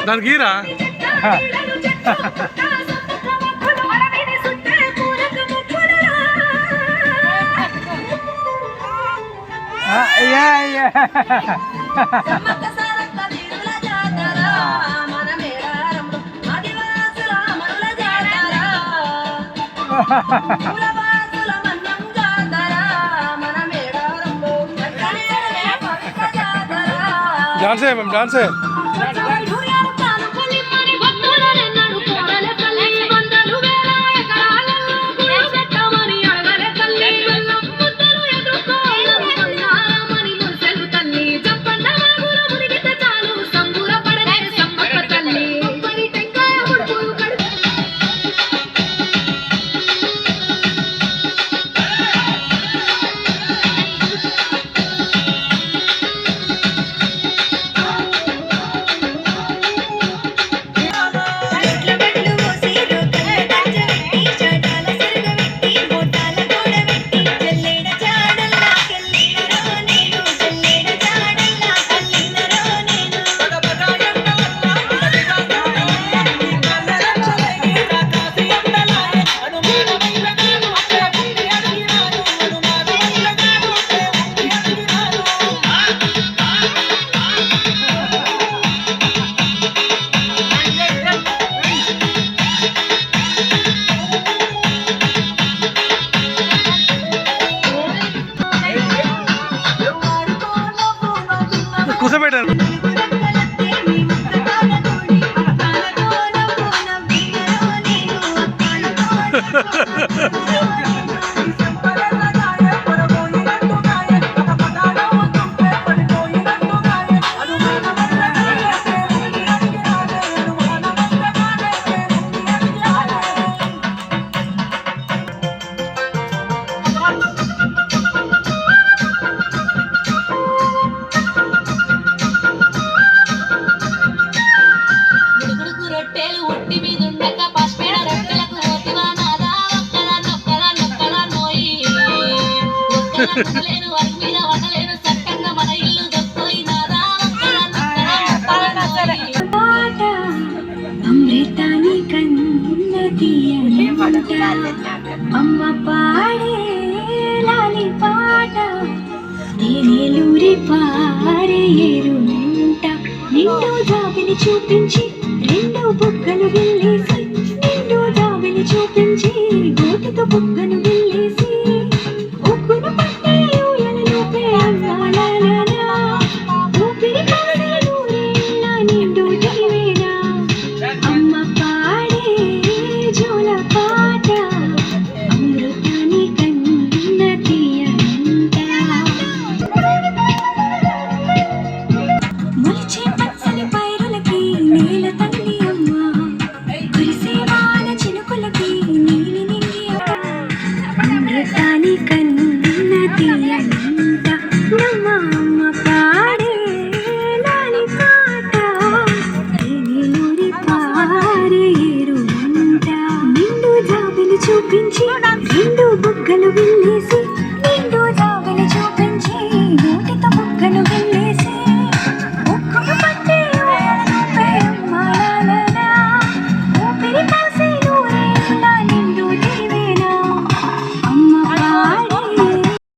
దానికి గీరా dance ma'am dance కూర్చోబెట్టారు. అమృతాని అమ్మ పాడే లాలి పాట నేలూరి పారేరుంట నిండు జాబిని చూపించి రెండు బుగ్గలు వెళ్ళేసి నిండు జాబిని చూపించి గోటితో బుగ్గను వెళ్ళేసి ఉగ్గును పట్టే ఊయలలోపే అల్లాలనా ఊపిరి కాసే నూరేళ్ళ నిండు జీవేనా అమ్మ పాడే జోల పాట అమృతాని కన్న తీయంట మొలిచే పచ్చని పైరులకి నేల తల్లి అమ్మ కురిసే వాన చినుకులకి నీలి నింగి అమృతాని కన్న తీయంట నమ్మ అమ్మ పాడే లాలి పాట నీలూరి పారేరుంట నిండు జాబిని చూపించి